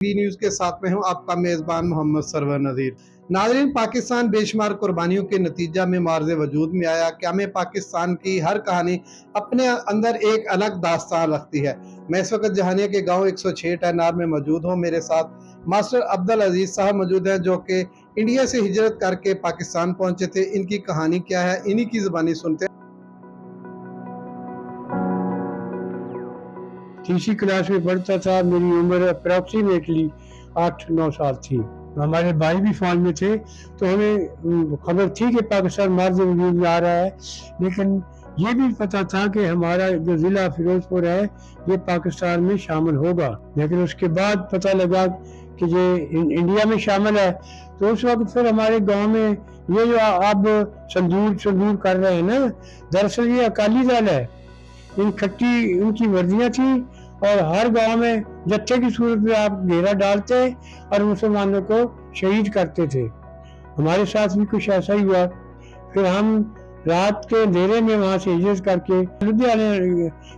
B news के साथ में हूं आपका मेजबान मोहम्मद सरवर नज़ीर। नाज़रीन, पाकिस्तान बेशुमार कुर्बानियों के नतीजा में मार्ज़ वजूद में आया। क़याम पाकिस्तान की हर कहानी अपने अंदर एक अलग दास्तान रखती है। मैं इस वक्त जहानिया के गांव 106 टैनार में मौजूद हूं। मेरे साथ मास्टर अब्दुल अजीज साहब मौजूद हैं, जो कि इंडिया से हिजरत करके पाकिस्तान पहुंचे थे। इनकी कहानी क्या है, इन्हीं की ज़बानी सुनते हैं। तीसरी क्लास में पढ़ता था। मेरी उम्र अप्रॉक्सीमेटली 8-9 साल थी। हमारे भाई भी फौज में थे, तो हमें खबर थी कि पाकिस्तान मार्ज वजूद में आ रहा है, लेकिन ये भी पता था कि हमारा जो ज़िला फिरोजपुर है ये पाकिस्तान में शामिल होगा। लेकिन उसके बाद पता लगा कि ये इंडिया में शामिल है। तो उस वक्त फिर हमारे गांव में ये जो अब संदूर कर रहे हैं ना, दरअसल ये अकाली दल है। इन खट्टी उनकी वर्दियां थी और हर गांव में जत्थे की सूरत में आप घेरा डालते और मुसलमानों को शहीद करते थे। हमारे साथ भी कुछ ऐसा ही हुआ। फिर हम रात के अंधेरे में वहाँ से हिजरत करके लुधियाना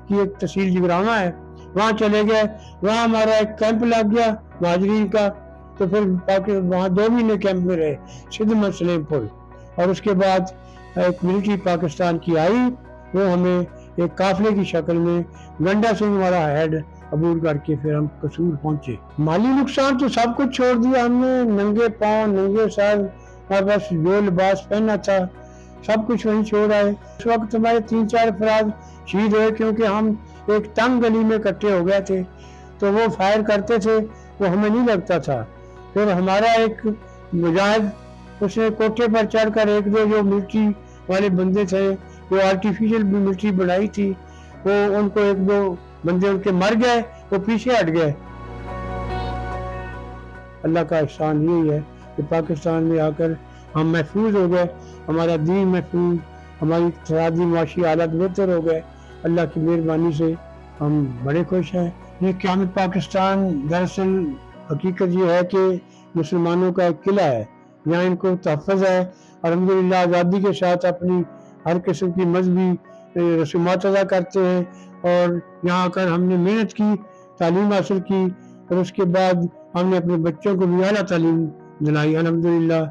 की एक तहसील जिगरामा है, वहाँ चले गए। वहाँ हमारा एक कैंप लग गया महाजरीन का। तो फिर वहाँ 2 महीने कैंप में रहे, सिद्धमत सलेमपुर। और उसके बाद एक मिलिट्री पाकिस्तान की आई, वो हमें एक काफिले की शक्ल में गंडा सिंह हमारा हेड अबूर करके फिर हम कसूर पहुंचे। माली नुकसान तो सब कुछ छोड़ दिया हमने, नंगे पाँव नंगे सर और बस जो लिबास पहना था सब कुछ वहीं छोड़ आए। उस वक्त हमारे 3-4 अफराद शहीद हुए, क्योंकि हम एक तंग गली में इकट्ठे हो गए थे। तो वो फायर करते थे, वो हमें नहीं लगता था। फिर हमारा एक मुजाहिद, उसने कोठे पर चढ़कर 1-2 जो मिलिट्री वाले बंदे थे, वो आर्टिफिशियल मिलिट्री बनाई थी, वो उनको 1-2 बंदे उनके मर गए, वो पीछे हट गए। अल्लाह का एहसान यही है कि पाकिस्तान में आकर हम महफूज हो गए, हमारा दीन महफूज, हमारी इक़्तिसादी माशी हालत बेहतर हो गए। अल्लाह की मेहरबानी से हम बड़े खुश हैं। ये क़याम पाकिस्तान दरअसल हकीकत ये है कि मुसलमानों का एक किला है, यहाँ इनको तहफ़्फ़ुज़ है और अल्हम्दुलिल्लाह आज़ादी के साथ अपनी हर किस्म की मजहबी रसूमात अदा करते हैं। और यहाँ आकर हमने मेहनत की, तालीम हासिल की और उसके बाद हमने अपने बच्चों को भी आला तालीम दिलाई अल्हम्दुलिल्लाह।